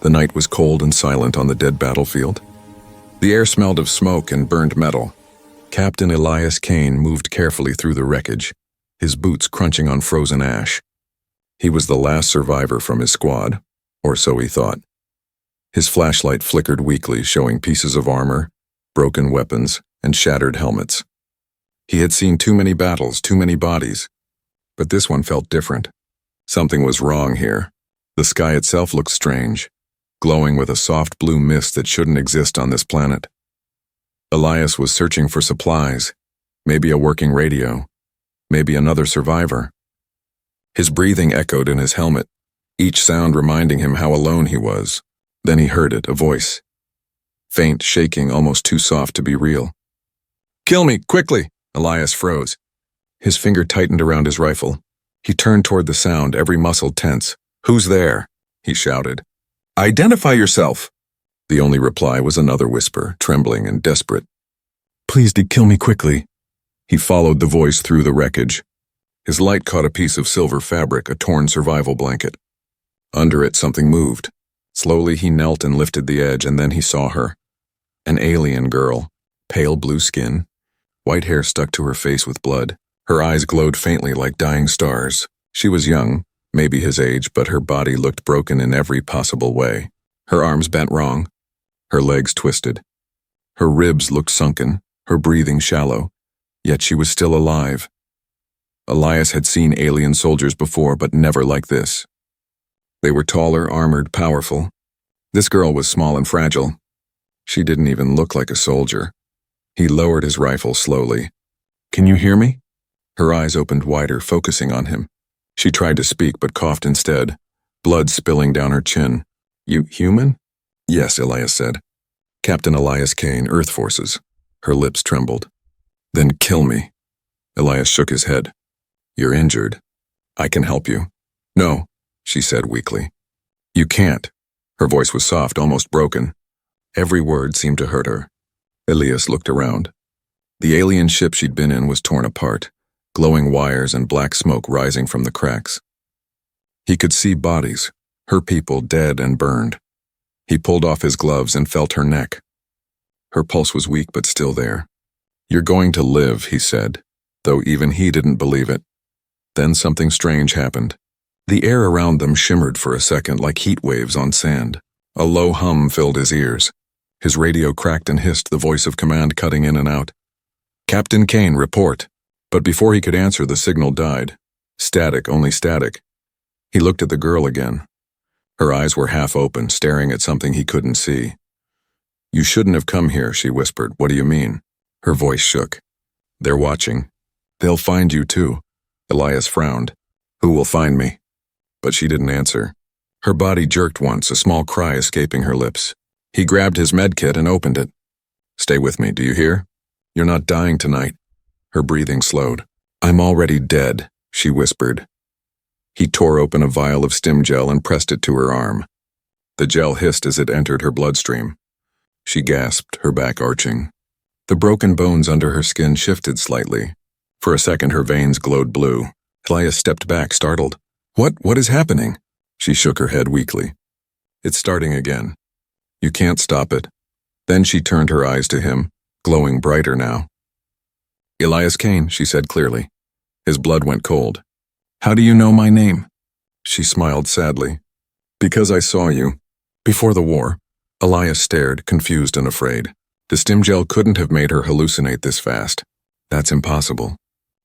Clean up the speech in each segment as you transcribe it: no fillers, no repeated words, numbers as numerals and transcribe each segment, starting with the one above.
The night was cold and silent on the dead battlefield. The air smelled of smoke and burned metal. Captain Elias Kane moved carefully through the wreckage, his boots crunching on frozen ash. He was the last survivor from his squad, or so he thought. His flashlight flickered weakly, showing pieces of armor, broken weapons, and shattered helmets. He had seen too many battles, too many bodies. But this one felt different. Something was wrong here. The sky itself looked strange, glowing with a soft blue mist that shouldn't exist on this planet. Elias was searching for supplies, maybe a working radio, maybe another survivor. His breathing echoed in his helmet, each sound reminding him how alone he was. Then he heard it, a voice. Faint, shaking, almost too soft to be real. "Kill me, quickly!" Elias froze. His finger tightened around his rifle. He turned toward the sound, every muscle tense. "Who's there?" he shouted. "Identify yourself!" The only reply was another whisper, trembling and desperate. "Please kill me quickly." He followed the voice through the wreckage. His light caught a piece of silver fabric, a torn survival blanket. Under it, something moved. Slowly, he knelt and lifted the edge, and then he saw her. An alien girl, pale blue skin, white hair stuck to her face with blood. Her eyes glowed faintly like dying stars. She was young, maybe his age, but her body looked broken in every possible way. Her arms bent wrong, her legs twisted. Her ribs looked sunken, her breathing shallow, yet she was still alive. Elias had seen alien soldiers before, but never like this. They were taller, armored, powerful. This girl was small and fragile. She didn't even look like a soldier. He lowered his rifle slowly. "Can you hear me?" Her eyes opened wider, focusing on him. She tried to speak, but coughed instead, blood spilling down her chin. "You human?" "Yes," Elias said. "Captain Elias Kane, Earth Forces." Her lips trembled. "Then kill me." Elias shook his head. "You're injured. I can help you." "No," she said weakly. "You can't." Her voice was soft, almost broken. Every word seemed to hurt her. Elias looked around. The alien ship she'd been in was torn apart, glowing wires and black smoke rising from the cracks. He could see bodies, her people dead and burned. He pulled off his gloves and felt her neck. Her pulse was weak but still there. "You're going to live," he said, though even he didn't believe it. Then something strange happened. The air around them shimmered for a second like heat waves on sand. A low hum filled his ears. His radio cracked and hissed, the voice of command cutting in and out. "Captain Kane, report." But before he could answer, the signal died. Static, only static. He looked at the girl again. Her eyes were half open, staring at something he couldn't see. "You shouldn't have come here," she whispered. "What do you mean?" Her voice shook. "They're watching. They'll find you too." Elias frowned. "Who will find me?" But she didn't answer. Her body jerked once, a small cry escaping her lips. He grabbed his medkit and opened it. "Stay with me, do you hear? You're not dying tonight." Her breathing slowed. "I'm already dead," she whispered. He tore open a vial of stim gel and pressed it to her arm. The gel hissed as it entered her bloodstream. She gasped, her back arching. The broken bones under her skin shifted slightly. For a second, her veins glowed blue. Elias stepped back, startled. What is happening?" She shook her head weakly. "It's starting again. You can't stop it." Then she turned her eyes to him, glowing brighter now. "Elias Kane," she said clearly. His blood went cold. "How do you know my name?" She smiled sadly. "Because I saw you. Before the war." Elias stared, confused and afraid. The stim gel couldn't have made her hallucinate this fast. "That's impossible."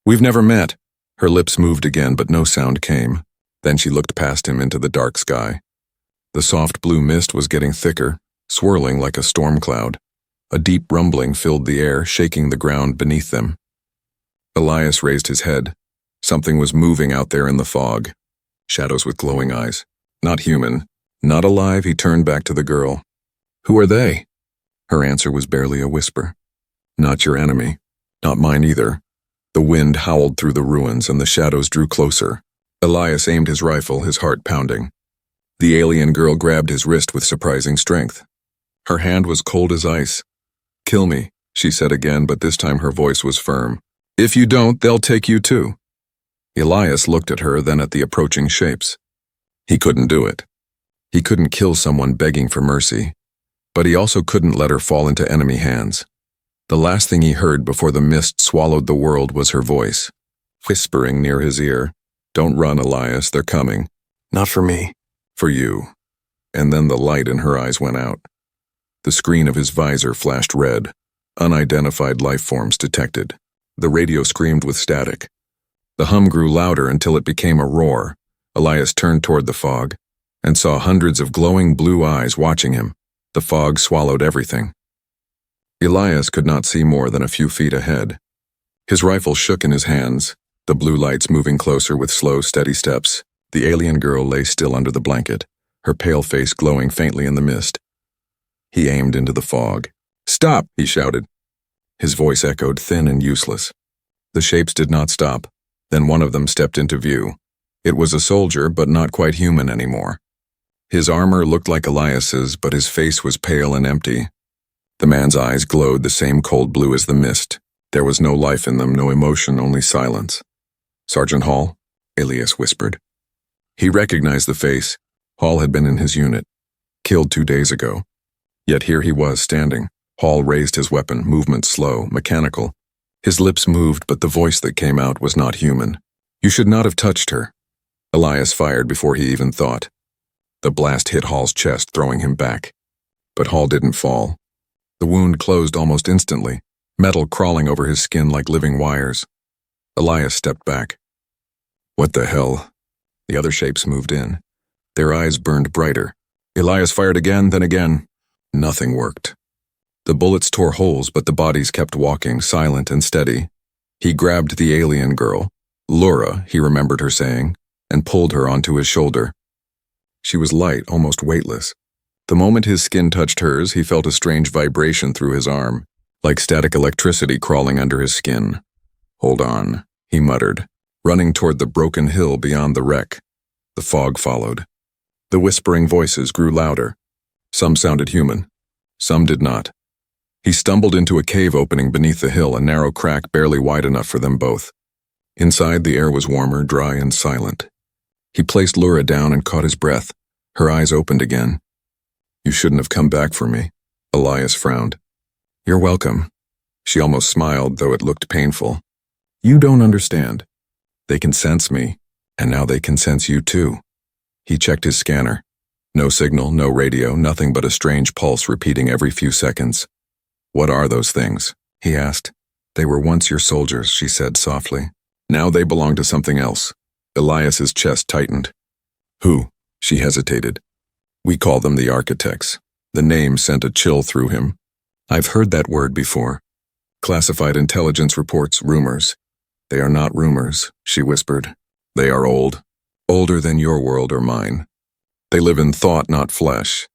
"We've never met." Her lips moved again, but no sound came. Then she looked past him into the dark sky. The soft blue mist was getting thicker, swirling like a storm cloud. A deep rumbling filled the air, shaking the ground beneath them. Elias raised his head. Something was moving out there in the fog. Shadows with glowing eyes. Not human. Not alive, he turned back to the girl. "Who are they?" Her answer was barely a whisper. "Not your enemy. Not mine either." The wind howled through the ruins and the shadows drew closer. Elias aimed his rifle, his heart pounding. The alien girl grabbed his wrist with surprising strength. Her hand was cold as ice. "Kill me," she said again, but this time her voice was firm. "If you don't, they'll take you too." Elias looked at her, then at the approaching shapes. He couldn't do it. He couldn't kill someone begging for mercy, but he also couldn't let her fall into enemy hands. The last thing he heard before the mist swallowed the world was her voice, whispering near his ear, "Don't run, Elias, they're coming." Not for me. "For you." And then the light in her eyes went out. The screen of his visor flashed red. Unidentified life forms detected. The radio screamed with static. The hum grew louder until it became a roar. Elias turned toward the fog and saw hundreds of glowing blue eyes watching him. The fog swallowed everything. Elias could not see more than a few feet ahead. His rifle shook in his hands, the blue lights moving closer with slow, steady steps. The alien girl lay still under the blanket, her pale face glowing faintly in the mist. He aimed into the fog. "Stop!" he shouted. His voice echoed thin and useless. The shapes did not stop. Then one of them stepped into view. It was a soldier, but not quite human anymore. His armor looked like Elias's, but his face was pale and empty. The man's eyes glowed the same cold blue as the mist. There was no life in them, no emotion, only silence. "Sergeant Hall?" Elias whispered. He recognized the face. Hall had been in his unit, killed 2 days ago. Yet here he was, standing. Hall raised his weapon, movement slow, mechanical. His lips moved, but the voice that came out was not human. "You should not have touched her." Elias fired before he even thought. The blast hit Hall's chest, throwing him back. But Hall didn't fall. The wound closed almost instantly, metal crawling over his skin like living wires. Elias stepped back. "What the hell?" The other shapes moved in. Their eyes burned brighter. Elias fired again, then again. Nothing worked. The bullets tore holes, but the bodies kept walking, silent and steady. He grabbed the alien girl, Laura, he remembered her saying, and pulled her onto his shoulder. She was light, almost weightless. The moment his skin touched hers, he felt a strange vibration through his arm, like static electricity crawling under his skin. "Hold on," he muttered, running toward the broken hill beyond the wreck. The fog followed. The whispering voices grew louder. Some sounded human. Some did not. He stumbled into a cave opening beneath the hill, a narrow crack barely wide enough for them both. Inside, the air was warmer, dry, and silent. He placed Laura down and caught his breath. Her eyes opened again. "You shouldn't have come back for me." Elias frowned. "You're welcome." She almost smiled, though it looked painful. "You don't understand. They can sense me, and now they can sense you too." He checked his scanner. No signal, no radio, nothing but a strange pulse repeating every few seconds. "What are those things?" he asked. "They were once your soldiers," she said softly. "Now they belong to something else." Elias's chest tightened. "Who?" She hesitated. "We call them the architects." The name sent a chill through him. "I've heard that word before. Classified intelligence reports, rumors." "They are not rumors," she whispered. "They are old. Older than your world or mine. They live in thought, not flesh.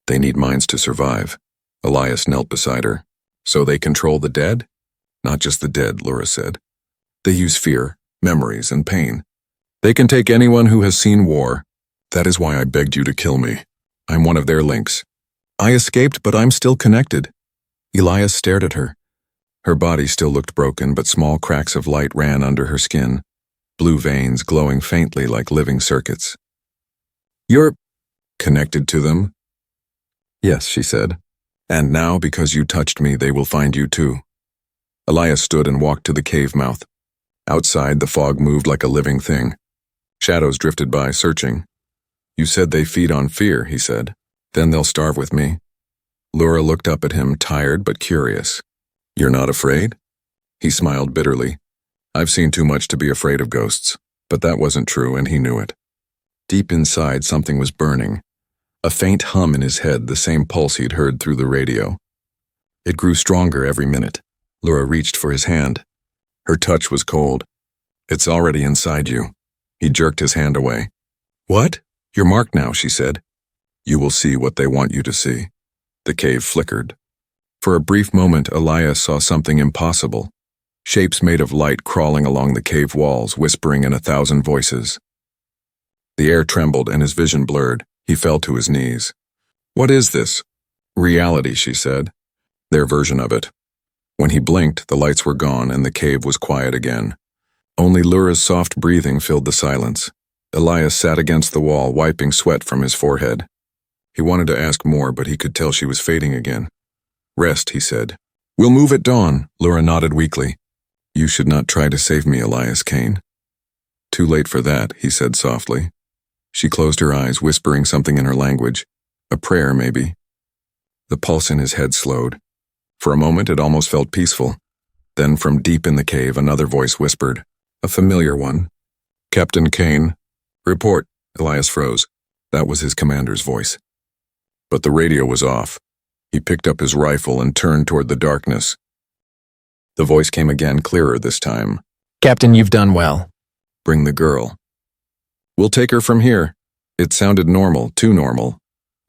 They need minds to survive." Elias knelt beside her. "So they control the dead?" "Not just the dead," Laura said. "They use fear, memories, and pain. They can take anyone who has seen war. That is why I begged you to kill me. I'm one of their links. I escaped, but I'm still connected." Elias stared at her. Her body still looked broken, but small cracks of light ran under her skin, blue veins glowing faintly like living circuits. "You're connected to them?" "Yes," she said. "And now, because you touched me, they will find you too." Elias stood and walked to the cave mouth. Outside, the fog moved like a living thing. Shadows drifted by, searching. "You said they feed on fear," he said. "Then they'll starve with me." Laura looked up at him, tired but curious. "You're not afraid?" He smiled bitterly. "I've seen too much to be afraid of ghosts." But that wasn't true, and he knew it. Deep inside, something was burning. A faint hum in his head, the same pulse he'd heard through the radio. It grew stronger every minute. Laura reached for his hand. Her touch was cold. "It's already inside you." He jerked his hand away. "What? You're marked now," she said. "You will see what they want you to see." The cave flickered. For a brief moment, Elias saw something impossible. Shapes made of light crawling along the cave walls, whispering in 1,000 voices. The air trembled and his vision blurred. He fell to his knees. "What is this?" "Reality," she said. "Their version of it." When he blinked, the lights were gone and the cave was quiet again. Only Laura's soft breathing filled the silence. Elias sat against the wall, wiping sweat from his forehead. He wanted to ask more, but he could tell she was fading again. Rest, he said. We'll move at dawn, Laura nodded weakly. You should not try to save me, Elias Kane. Too late for that, he said softly. She closed her eyes, whispering something in her language. A prayer, maybe. The pulse in his head slowed. For a moment, it almost felt peaceful. Then from deep in the cave, another voice whispered. A familiar one. Captain Kane. Report. Elias froze. That was his commander's voice. But the radio was off. He picked up his rifle and turned toward the darkness. The voice came again, clearer this time. Captain, you've done well. Bring the girl. We'll take her from here. It sounded normal, too normal.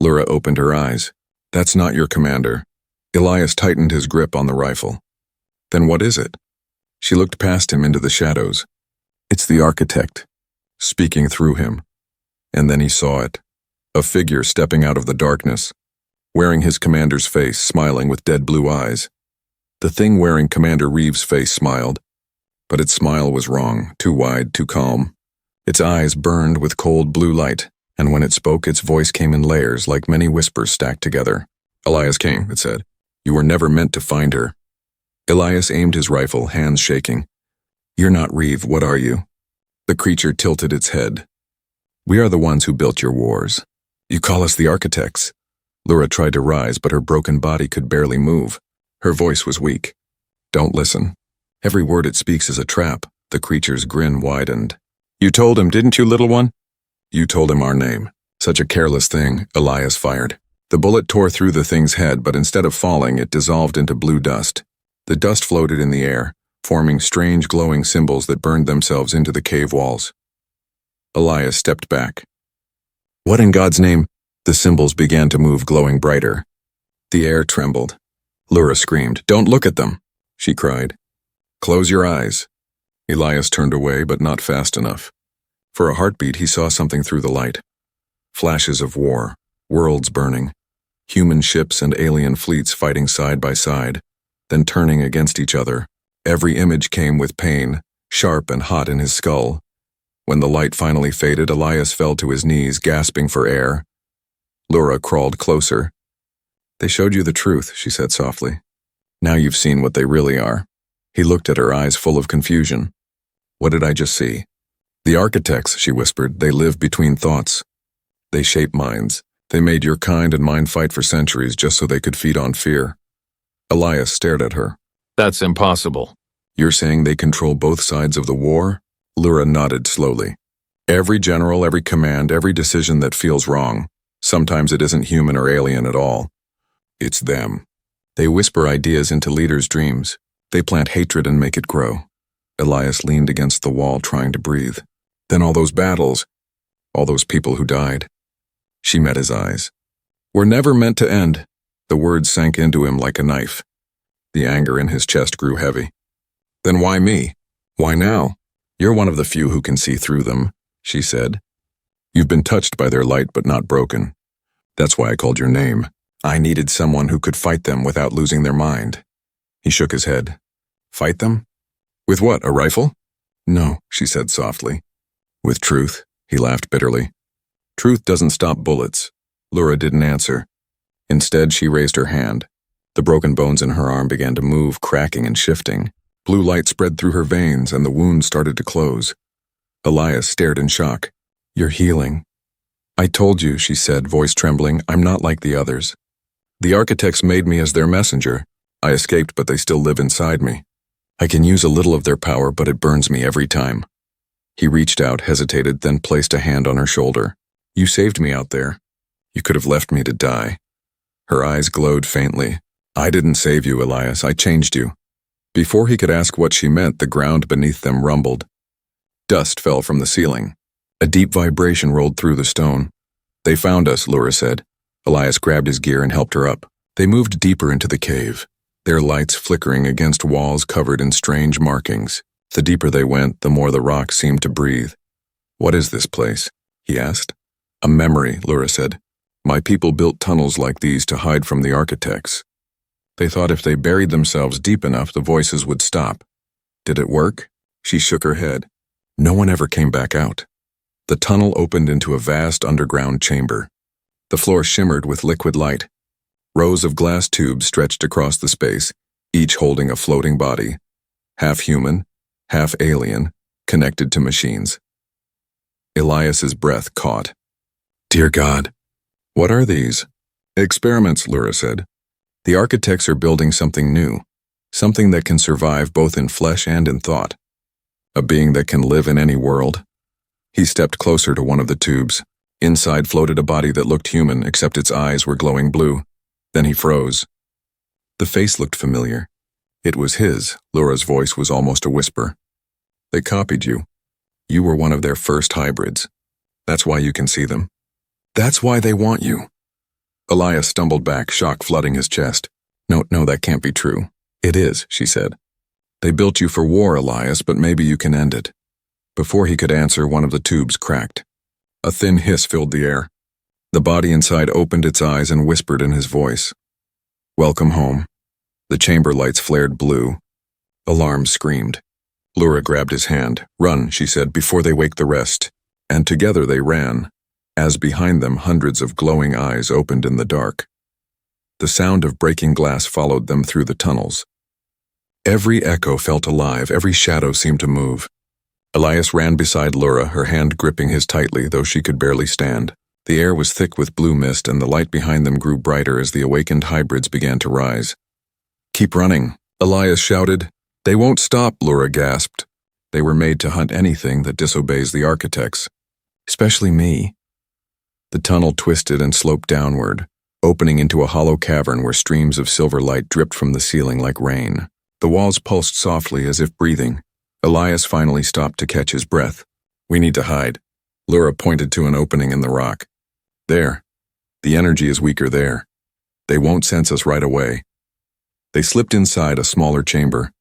Laura opened her eyes. That's not your commander. Elias tightened his grip on the rifle. Then what is it? She looked past him into the shadows. It's the architect, speaking through him. And then he saw it. A figure stepping out of the darkness, wearing his commander's face, smiling with dead blue eyes. The thing wearing Commander Reeves' face smiled, but its smile was wrong, too wide, too calm. Its eyes burned with cold blue light, and when it spoke, its voice came in layers like many whispers stacked together. Elias Kane, it said. You were never meant to find her. Elias aimed his rifle, hands shaking. You're not Reeve, what are you? The creature tilted its head. We are the ones who built your wars. You call us the architects. Laura tried to rise, but her broken body could barely move. Her voice was weak. Don't listen. Every word it speaks is a trap. The creature's grin widened. You told him, didn't you, little one? You told him our name. Such a careless thing, Elias fired. The bullet tore through the thing's head, but instead of falling, it dissolved into blue dust. The dust floated in the air, forming strange glowing symbols that burned themselves into the cave walls. Elias stepped back. What in God's name? The symbols began to move, glowing brighter. The air trembled. Laura screamed, Don't look at them, she cried. Close your eyes. Elias turned away, but not fast enough. For a heartbeat, he saw something through the light. Flashes of war, worlds burning, human ships and alien fleets fighting side by side, then turning against each other. Every image came with pain, sharp and hot in his skull. When the light finally faded, Elias fell to his knees, gasping for air. Laura crawled closer. They showed you the truth, she said softly. Now you've seen what they really are. He looked at her, eyes full of confusion. What did I just see? The architects, she whispered, they live between thoughts. They shape minds. They made your kind and mine fight for centuries just so they could feed on fear. Elias stared at her. That's impossible. You're saying they control both sides of the war? Laura nodded slowly. Every general, every command, every decision that feels wrong. Sometimes it isn't human or alien at all. It's them. They whisper ideas into leaders' dreams. They plant hatred and make it grow. Elias leaned against the wall, trying to breathe. Then all those battles, all those people who died. She met his eyes. Were never meant to end. The words sank into him like a knife. The anger in his chest grew heavy. Then why me? Why now? You're one of the few who can see through them, she said. You've been touched by their light but not broken. That's why I called your name. I needed someone who could fight them without losing their mind. He shook his head. Fight them? With what, a rifle? No, she said softly. With truth, he laughed bitterly. Truth doesn't stop bullets. Laura didn't answer. Instead, she raised her hand. The broken bones in her arm began to move, cracking and shifting. Blue light spread through her veins, and the wound started to close. Elias stared in shock. You're healing. I told you, she said, voice trembling, I'm not like the others. The architects made me as their messenger. I escaped, but they still live inside me. I can use a little of their power, but it burns me every time. He reached out, hesitated, then placed a hand on her shoulder. You saved me out there. You could have left me to die. Her eyes glowed faintly. I didn't save you, Elias. I changed you. Before he could ask what she meant, the ground beneath them rumbled. Dust fell from the ceiling. A deep vibration rolled through the stone. They found us, Laura said. Elias grabbed his gear and helped her up. They moved deeper into the cave, their lights flickering against walls covered in strange markings. The deeper they went, the more the rock seemed to breathe. What is this place? He asked. A memory, Laura said. My people built tunnels like these to hide from the architects. They thought if they buried themselves deep enough, the voices would stop. Did it work? She shook her head. No one ever came back out. The tunnel opened into a vast underground chamber. The floor shimmered with liquid light. Rows of glass tubes stretched across the space, each holding a floating body, half human, half alien, connected to machines. Elias's breath caught. Dear God, what are these? Experiments, Lura said. The architects are building something new, something that can survive both in flesh and in thought. A being that can live in any world. He stepped closer to one of the tubes. Inside floated a body that looked human, except its eyes were glowing blue. Then he froze. The face looked familiar. It was his. Lura's voice was almost a whisper. They copied you. You were one of their first hybrids. That's why you can see them. That's why they want you. Elias stumbled back, shock flooding his chest. No, that can't be true. It is, she said. They built you for war, Elias, but maybe you can end it. Before he could answer, one of the tubes cracked. A thin hiss filled the air. The body inside opened its eyes and whispered in his voice. Welcome home. The chamber lights flared blue. Alarm screamed. Lura grabbed his hand. Run, she said, before they wake the rest. And together they ran, as behind them hundreds of glowing eyes opened in the dark. The sound of breaking glass followed them through the tunnels. Every echo felt alive, every shadow seemed to move. Elias ran beside Lura, her hand gripping his tightly, though she could barely stand. The air was thick with blue mist, and the light behind them grew brighter as the awakened hybrids began to rise. Keep running, Elias shouted. They won't stop, Lura gasped. They were made to hunt anything that disobeys the architects. Especially me. The tunnel twisted and sloped downward, opening into a hollow cavern where streams of silver light dripped from the ceiling like rain. The walls pulsed softly as if breathing. Elias finally stopped to catch his breath. We need to hide. Lura pointed to an opening in the rock. There. The energy is weaker there. They won't sense us right away. They slipped inside a smaller chamber.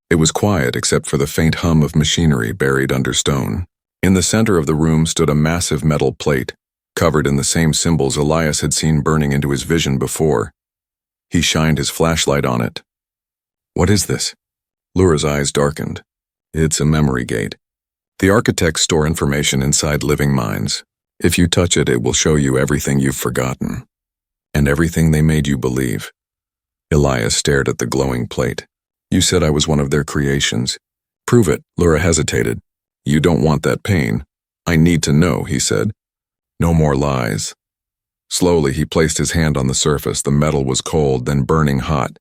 It was quiet except for the faint hum of machinery buried under stone. In the center of the room stood a massive metal plate, covered in the same symbols Elias had seen burning into his vision before. He shined his flashlight on it. What is this? Lura's eyes darkened. It's a memory gate. The architects store information inside living minds. If you touch it, it will show you everything you've forgotten. And everything they made you believe. Elias stared at the glowing plate. You said I was one of their creations. Prove it, Lura hesitated. You don't want that pain. I need to know, he said. No more lies. Slowly, he placed his hand on the surface. The metal was cold, then burning hot.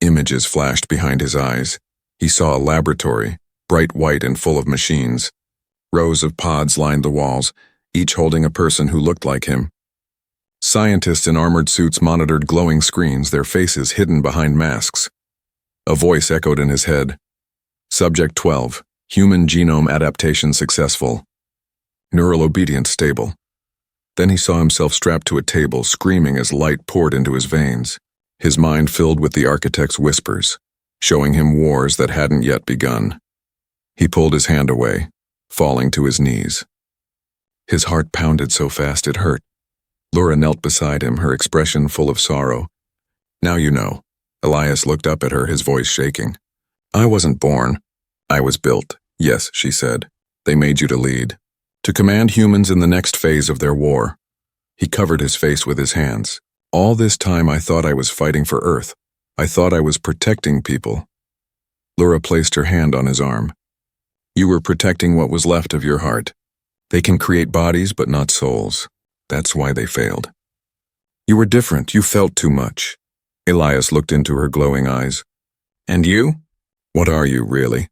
Images flashed behind his eyes. He saw a laboratory, bright white and full of machines. Rows of pods lined the walls, each holding a person who looked like him. Scientists in armored suits monitored glowing screens, their faces hidden behind masks. A voice echoed in his head. Subject 12, human genome adaptation successful. Neural obedience stable. Then he saw himself strapped to a table, screaming as light poured into his veins. His mind filled with the architect's whispers, showing him wars that hadn't yet begun. He pulled his hand away, falling to his knees. His heart pounded so fast it hurt. Lura knelt beside him, her expression full of sorrow. Now you know. Elias looked up at her, his voice shaking. I wasn't born. I was built. Yes, she said. They made you to lead. To command humans in the next phase of their war. He covered his face with his hands. All this time I thought I was fighting for Earth. I thought I was protecting people. Lura placed her hand on his arm. You were protecting what was left of your heart. They can create bodies but not souls. That's why they failed. You were different. You felt too much. Elias looked into her glowing eyes. And you? What are you, really?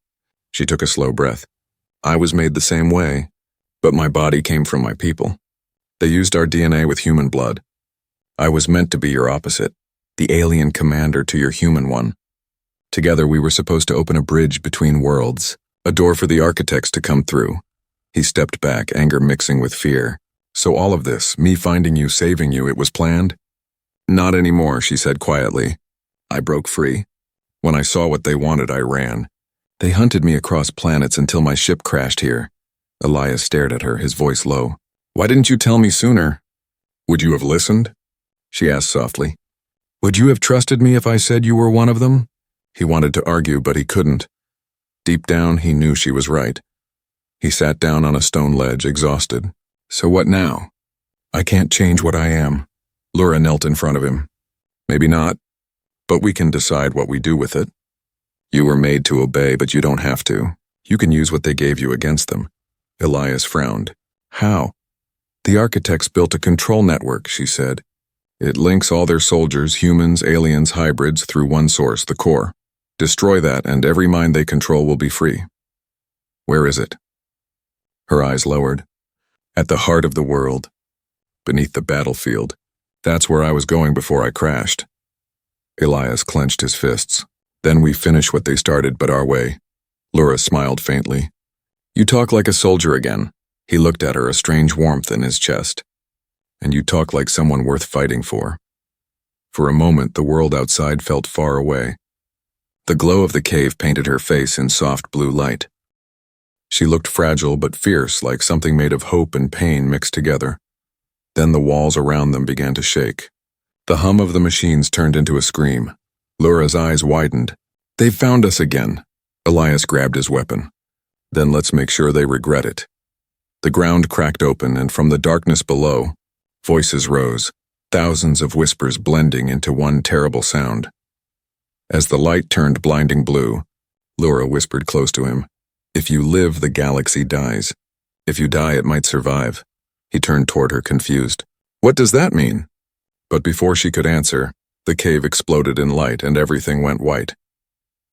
She took a slow breath. I was made the same way, but my body came from my people. They used our DNA with human blood. I was meant to be your opposite, the alien commander to your human one. Together we were supposed to open a bridge between worlds, a door for the architects to come through. He stepped back, anger mixing with fear. So all of this, me finding you, saving you, it was planned? Not anymore, she said quietly. I broke free. When I saw what they wanted, I ran. They hunted me across planets until my ship crashed here. Elias stared at her, his voice low. Why didn't you tell me sooner? Would you have listened? She asked softly. Would you have trusted me if I said you were one of them? He wanted to argue, but he couldn't. Deep down, he knew she was right. He sat down on a stone ledge, exhausted. So what now? I can't change what I am. Lura knelt in front of him. Maybe not, but we can decide what we do with it. You were made to obey, but you don't have to. You can use what they gave you against them. Elias frowned. How? The architects built a control network, she said. It links all their soldiers, humans, aliens, hybrids, through one source, the core. Destroy that, and every mind they control will be free. Where is it? Her eyes lowered. At the heart of the world. Beneath the battlefield. That's where I was going before I crashed. Elias clenched his fists. Then we finish what they started, but our way. Lura smiled faintly. You talk like a soldier again. He looked at her, a strange warmth in his chest. And you talk like someone worth fighting for. For a moment, the world outside felt far away. The glow of the cave painted her face in soft blue light. She looked fragile but fierce, like something made of hope and pain mixed together. Then the walls around them began to shake. The hum of the machines turned into a scream. Lura's eyes widened. They've found us again. Elias grabbed his weapon. Then let's make sure they regret it. The ground cracked open, and from the darkness below, voices rose, thousands of whispers blending into one terrible sound. As the light turned blinding blue, Lura whispered close to him, If you live, the galaxy dies. If you die, it might survive. He turned toward her, confused. What does that mean? But before she could answer, the cave exploded in light and everything went white.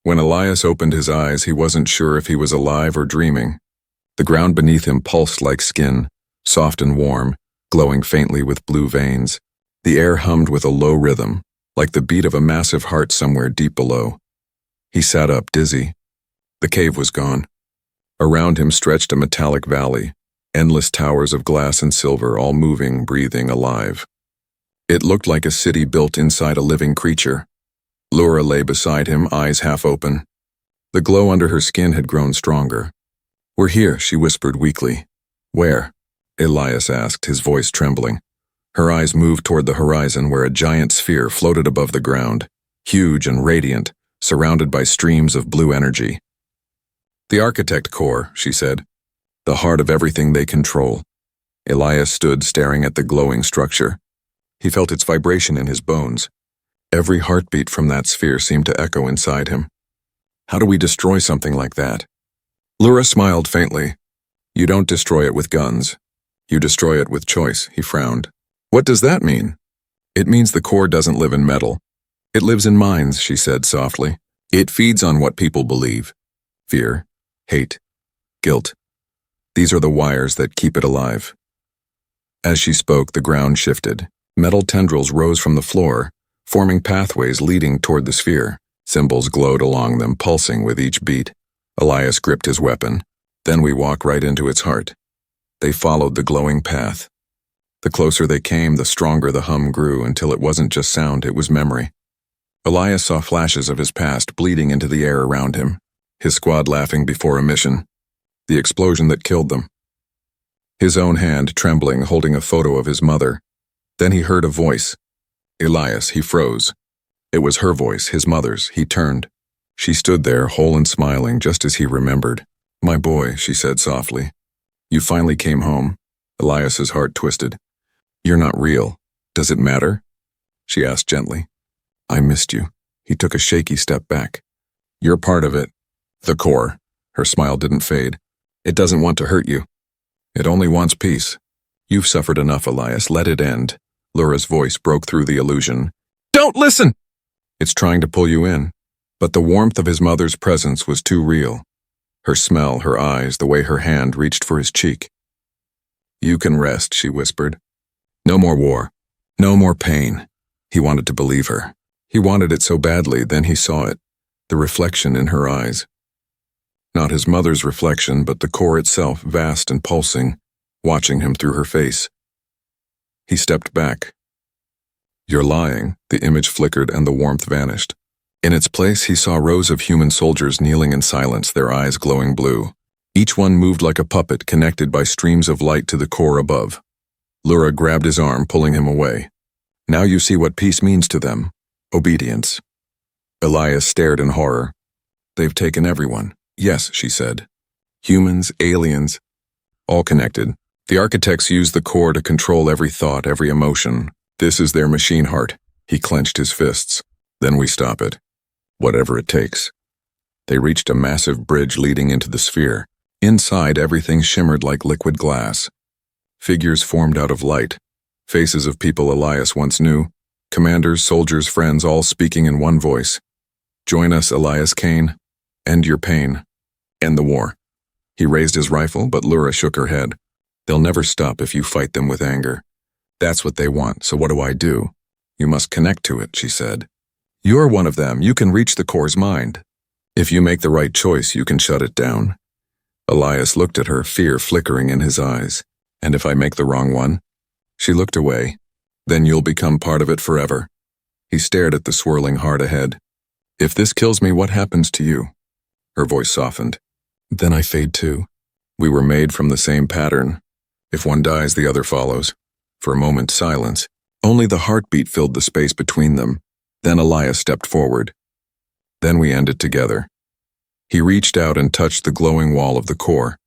When Elias opened his eyes, he wasn't sure if he was alive or dreaming. The ground beneath him pulsed like skin, soft and warm, glowing faintly with blue veins. The air hummed with a low rhythm, like the beat of a massive heart somewhere deep below. He sat up, dizzy. The cave was gone. Around him stretched a metallic valley, endless towers of glass and silver, all moving, breathing, alive. It looked like a city built inside a living creature. Lura lay beside him, eyes half open. The glow under her skin had grown stronger. We're here, she whispered weakly. Where? Elias asked, his voice trembling. Her eyes moved toward the horizon where a giant sphere floated above the ground, huge and radiant, surrounded by streams of blue energy. The architect core, she said. The heart of everything they control. Elias stood staring at the glowing structure. He felt its vibration in his bones. Every heartbeat from that sphere seemed to echo inside him. How do we destroy something like that? Lura smiled faintly. You don't destroy it with guns. You destroy it with choice, he frowned. What does that mean? It means the core doesn't live in metal. It lives in minds, she said softly. It feeds on what people believe. Fear, hate, guilt. These are the wires that keep it alive. As she spoke, the ground shifted. Metal tendrils rose from the floor, forming pathways leading toward the sphere. Symbols glowed along them, pulsing with each beat. Elias gripped his weapon. Then we walked right into its heart. They followed the glowing path. The closer they came, the stronger the hum grew, until it wasn't just sound, it was memory. Elias saw flashes of his past bleeding into the air around him, his squad laughing before a mission, the explosion that killed them. His own hand trembling, holding a photo of his mother. Then he heard a voice. Elias, he froze. It was her voice, his mother's. He turned. She stood there, whole and smiling, just as he remembered. My boy, she said softly. You finally came home. Elias's heart twisted. You're not real. Does it matter? She asked gently. I missed you. He took a shaky step back. You're part of it. The core. Her smile didn't fade. It doesn't want to hurt you. It only wants peace. You've suffered enough, Elias. Let it end. Lura's voice broke through the illusion. Don't listen! It's trying to pull you in. But the warmth of his mother's presence was too real. Her smell, her eyes, the way her hand reached for his cheek. You can rest, she whispered. No more war. No more pain. He wanted to believe her. He wanted it so badly, then he saw it. The reflection in her eyes. Not his mother's reflection, but the core itself, vast and pulsing, watching him through her face. He stepped back. You're lying. The image flickered and the warmth vanished. In its place, he saw rows of human soldiers kneeling in silence, their eyes glowing blue. Each one moved like a puppet, connected by streams of light to the core above. Lura grabbed his arm, pulling him away. Now you see what peace means to them. Obedience. Elias stared in horror. They've taken everyone. Yes, she said. Humans, aliens, all connected. The architects used the core to control every thought, every emotion, This is their machine heart. He clenched his fists. Then we stop it. Whatever it takes. They reached a massive bridge leading into the sphere. Inside, everything shimmered like liquid glass. Figures formed out of light. Faces of people Elias once knew. Commanders, soldiers, friends, all speaking in one voice. Join us, Elias Kane. End your pain. End the war. He raised his rifle, but Lura shook her head. They'll never stop if you fight them with anger. That's what they want, so what do I do? You must connect to it, she said. You're one of them. You can reach the core's mind. If you make the right choice, you can shut it down. Elias looked at her, fear flickering in his eyes. And if I make the wrong one? She looked away. Then you'll become part of it forever. He stared at the swirling heart ahead. If this kills me, what happens to you? Her voice softened. Then I fade too. We were made from the same pattern. If one dies, the other follows. For a moment, silence. Only the heartbeat filled the space between them. Then Elias stepped forward. Then we ended together. He reached out and touched the glowing wall of the core.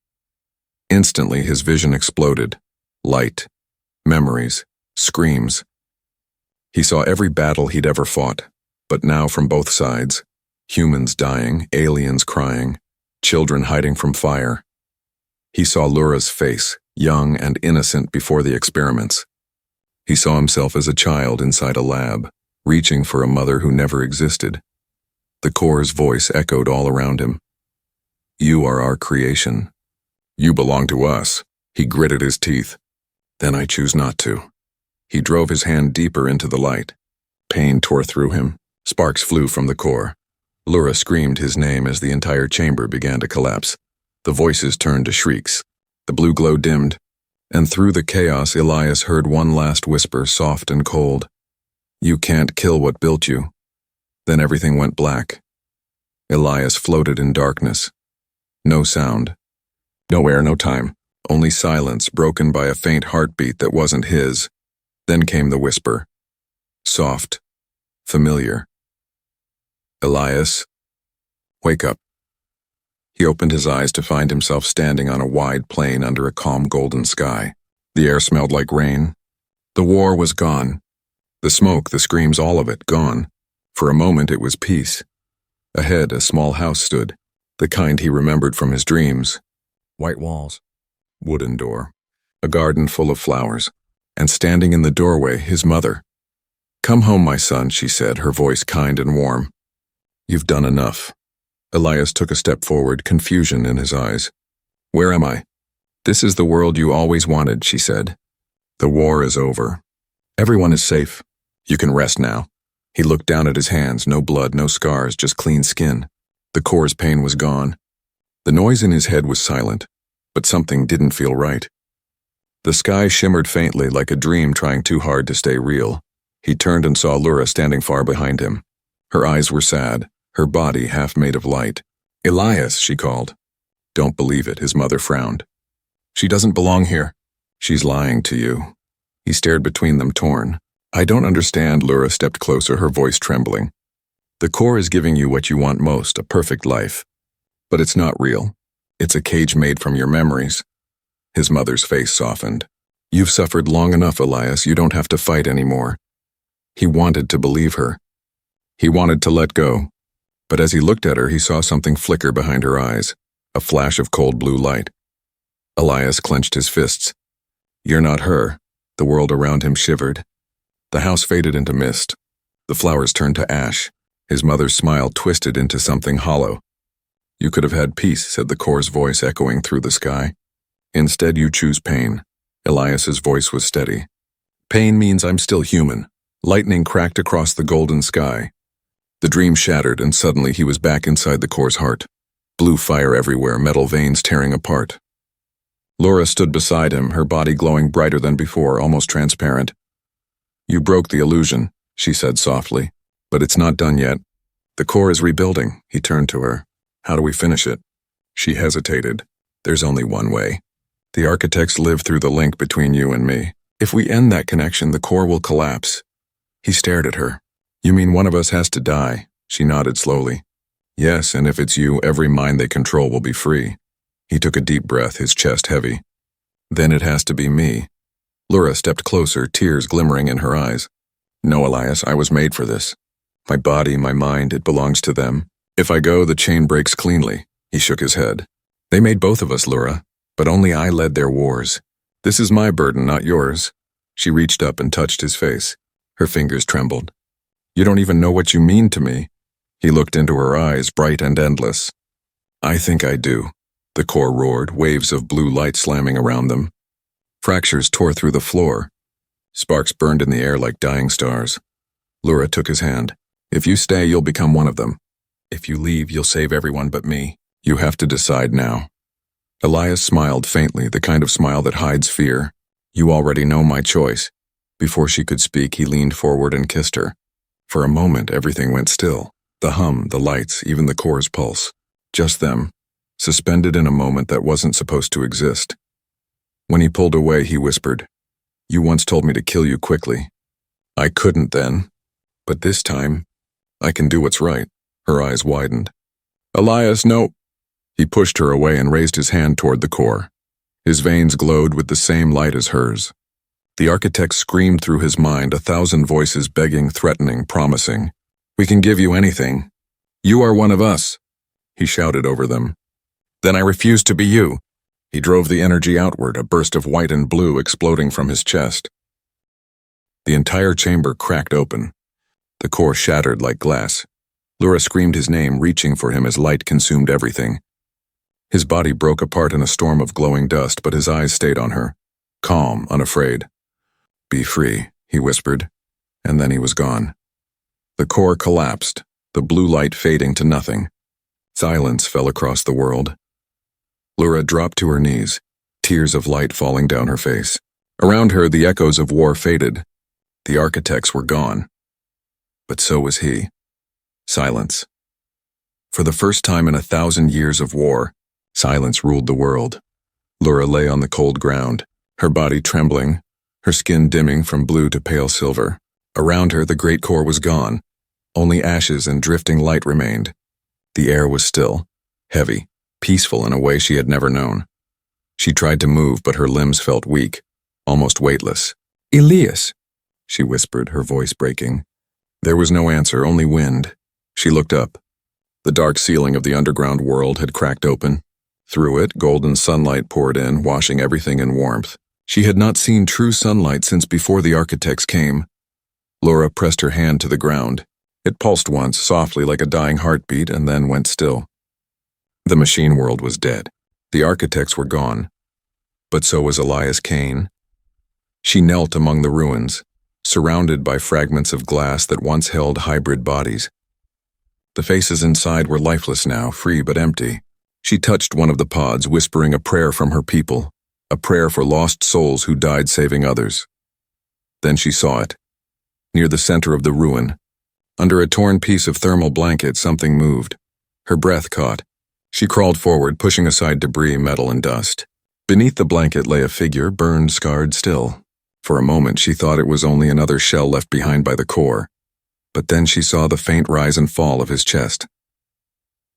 Instantly, his vision exploded. Light. Memories. Screams. He saw every battle he'd ever fought, but now from both sides. Humans dying, aliens crying, children hiding from fire. He saw Lura's face, young and innocent before the experiments. He saw himself as a child inside a lab, reaching for a mother who never existed. The core's voice echoed all around him. You are our creation. You belong to us. He gritted his teeth. Then I choose not to. He drove his hand deeper into the light. Pain tore through him. Sparks flew from the core. Lura screamed his name as the entire chamber began to collapse. The voices turned to shrieks. The blue glow dimmed, and through the chaos Elias heard one last whisper, soft and cold. You can't kill what built you. Then everything went black. Elias floated in darkness. No sound. No air, no time. Only silence, broken by a faint heartbeat that wasn't his. Then came the whisper. Soft. Familiar. Elias, wake up. He opened his eyes to find himself standing on a wide plain under a calm golden sky. The air smelled like rain. The war was gone. The smoke, the screams, all of it, gone. For a moment it was peace. Ahead, a small house stood, the kind he remembered from his dreams. White walls. Wooden door. A garden full of flowers. And standing in the doorway, his mother. Come home, my son, she said, her voice kind and warm. You've done enough. Elias took a step forward, confusion in his eyes. Where am I? This is the world you always wanted, she said. The war is over. Everyone is safe. You can rest now. He looked down at his hands, no blood, no scars, just clean skin. The core's pain was gone. The noise in his head was silent, but something didn't feel right. The sky shimmered faintly like a dream trying too hard to stay real. He turned and saw Lura standing far behind him. Her eyes were sad, her body half made of light. Elias, she called. Don't believe it, his mother frowned. She doesn't belong here. She's lying to you. He stared between them, torn. I don't understand, Lura stepped closer, her voice trembling. The core is giving you what you want most, a perfect life. But it's not real. It's a cage made from your memories. His mother's face softened. You've suffered long enough, Elias. You don't have to fight anymore. He wanted to believe her. He wanted to let go. But as he looked at her, he saw something flicker behind her eyes, a flash of cold blue light. Elias clenched his fists. You're not her. The world around him shivered. The house faded into mist. The flowers turned to ash. His mother's smile twisted into something hollow. You could have had peace, said the core's voice echoing through the sky. Instead, you choose pain. Elias's voice was steady. Pain means I'm still human. Lightning cracked across the golden sky. The dream shattered, and suddenly he was back inside the core's heart. Blue fire everywhere, metal veins tearing apart. Lura stood beside him, her body glowing brighter than before, almost transparent. You broke the illusion, she said softly. But it's not done yet. The core is rebuilding. He turned to her. How do we finish it? She hesitated. There's only one way. The architects live through the link between you and me. If we end that connection, the core will collapse. He stared at her. You mean one of us has to die? She nodded slowly. Yes, and if it's you, every mind they control will be free. He took a deep breath, his chest heavy. Then it has to be me. Laura stepped closer, tears glimmering in her eyes. No, Elias, I was made for this. My body, my mind, it belongs to them. If I go, the chain breaks cleanly. He shook his head. They made both of us, Laura, but only I led their wars. This is my burden, not yours. She reached up and touched his face. Her fingers trembled. You don't even know what you mean to me. He looked into her eyes, bright and endless. I think I do. The core roared, waves of blue light slamming around them. Fractures tore through the floor. Sparks burned in the air like dying stars. Laura took his hand. If you stay, you'll become one of them. If you leave, you'll save everyone but me. You have to decide now. Elias smiled faintly, the kind of smile that hides fear. You already know my choice. Before she could speak, he leaned forward and kissed her. For a moment, everything went still. The hum, the lights, even the core's pulse. Just them, suspended in a moment that wasn't supposed to exist. When he pulled away, he whispered, You once told me to kill you quickly. I couldn't then. But this time, I can do what's right. Her eyes widened. Elias, no. He pushed her away and raised his hand toward the core. His veins glowed with the same light as hers. The architect screamed through his mind, 1,000 voices begging, threatening, promising. We can give you anything. You are one of us, he shouted over them. Then I refuse to be you. He drove the energy outward, a burst of white and blue exploding from his chest. The entire chamber cracked open. The core shattered like glass. Laura screamed his name, reaching for him as light consumed everything. His body broke apart in a storm of glowing dust, but his eyes stayed on her, calm, unafraid. Be free, he whispered, and then he was gone. The core collapsed, the blue light fading to nothing. Silence fell across the world. Laura dropped to her knees, tears of light falling down her face. Around her, the echoes of war faded. The architects were gone. But so was he. Silence. For the first time in 1,000 years of war, silence ruled the world. Laura lay on the cold ground, her body trembling, her skin dimming from blue to pale silver. Around her, the great core was gone. Only ashes and drifting light remained. The air was still, heavy, peaceful in a way she had never known. She tried to move, but her limbs felt weak, almost weightless. Elias, she whispered, her voice breaking. There was no answer, only wind. She looked up. The dark ceiling of the underground world had cracked open. Through it, golden sunlight poured in, washing everything in warmth. She had not seen true sunlight since before the architects came. Laura pressed her hand to the ground. It pulsed once, softly like a dying heartbeat, and then went still. The machine world was dead. The architects were gone. But so was Elias Kane. She knelt among the ruins, surrounded by fragments of glass that once held hybrid bodies. The faces inside were lifeless now, free but empty. She touched one of the pods, whispering a prayer from her people, a prayer for lost souls who died saving others. Then she saw it. Near the center of the ruin, under a torn piece of thermal blanket, something moved. Her breath caught. She crawled forward, pushing aside debris, metal, and dust. Beneath the blanket lay a figure, burned, scarred still. For a moment, she thought it was only another shell left behind by the core. But then she saw the faint rise and fall of his chest.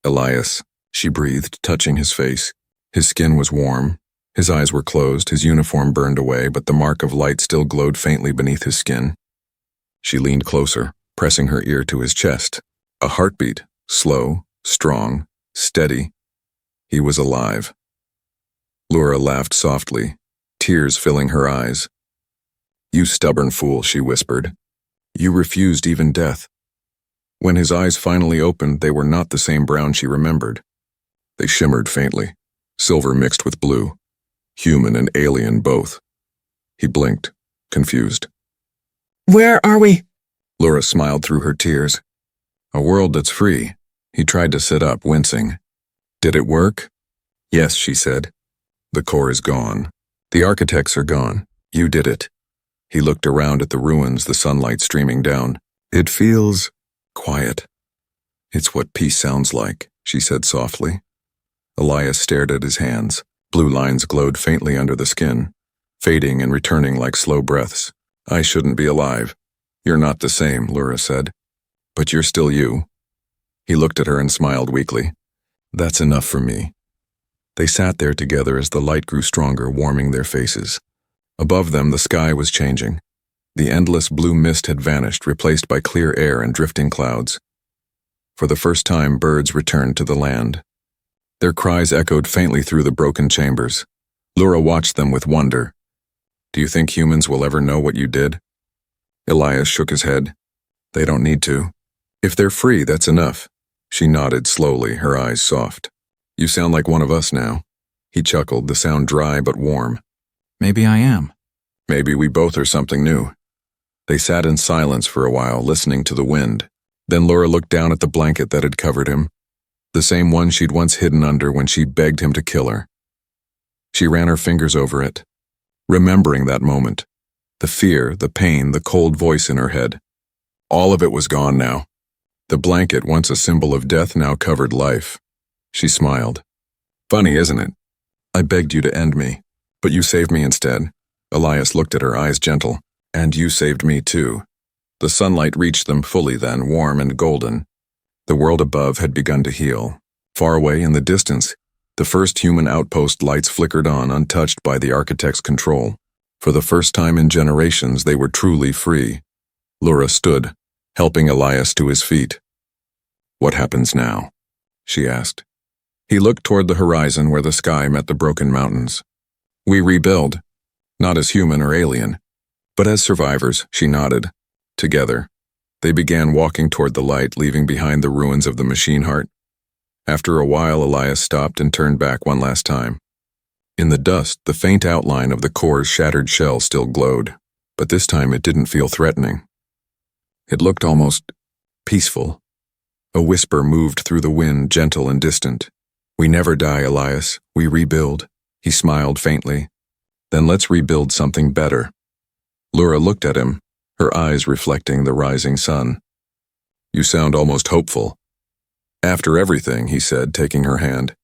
Elias, she breathed, touching his face. His skin was warm. His eyes were closed, his uniform burned away, but the mark of light still glowed faintly beneath his skin. She leaned closer, pressing her ear to his chest. A heartbeat, slow, strong, steady. He was alive. Laura laughed softly, tears filling her eyes. You stubborn fool, she whispered. You refused even death. When his eyes finally opened, they were not the same brown she remembered. They shimmered faintly, silver mixed with blue. Human and alien both. He blinked, confused. Where are we? Laura smiled through her tears. A world that's free. He tried to sit up, wincing. Did it work? Yes, she said. The core is gone. The architects are gone. You did it. He looked around at the ruins, the sunlight streaming down. It feels quiet. It's what peace sounds like, she said softly. Elias stared at his hands. Blue lines glowed faintly under the skin, fading and returning like slow breaths. I shouldn't be alive. You're not the same, Laura said. But you're still you. He looked at her and smiled weakly. That's enough for me. They sat there together as the light grew stronger, warming their faces. Above them, the sky was changing. The endless blue mist had vanished, replaced by clear air and drifting clouds. For the first time, birds returned to the land. Their cries echoed faintly through the broken chambers. Laura watched them with wonder. Do you think humans will ever know what you did? Elias shook his head. They don't need to. If they're free, that's enough. She nodded slowly, her eyes soft. You sound like one of us now. He chuckled, the sound dry but warm. Maybe I am. Maybe we both are something new. They sat in silence for a while, listening to the wind. Then Laura looked down at the blanket that had covered him, the same one she'd once hidden under when she begged him to kill her. She ran her fingers over it, remembering that moment. The fear, the pain, the cold voice in her head. All of it was gone now. The blanket, once a symbol of death, now covered life. She smiled. Funny, isn't it? I begged you to end me, but you saved me instead. Elias looked at her, eyes gentle. And you saved me too. The sunlight reached them fully then, warm and golden. The world above had begun to heal. Far away in the distance, the first human outpost lights flickered on, untouched by the architect's control. For the first time in generations, they were truly free. Laura stood, helping Elias to his feet. What happens now? She asked. He looked toward the horizon where the sky met the broken mountains. We rebuild, not as human or alien, but as survivors. She nodded. Together, they began walking toward the light, leaving behind the ruins of the machine heart. After a while, Elias stopped and turned back one last time. In the dust, the faint outline of the core's shattered shell still glowed, but this time it didn't feel threatening. It looked almost peaceful. A whisper moved through the wind, gentle and distant. We never die, Elias. We rebuild. He smiled faintly. Then let's rebuild something better. Laura looked at him, her eyes reflecting the rising sun. You sound almost hopeful. After everything, he said, taking her hand.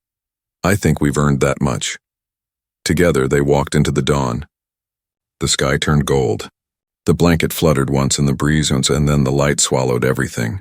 I think we've earned that much. Together, they walked into the dawn. The sky turned gold. The blanket fluttered once in the breeze, and then the light swallowed everything.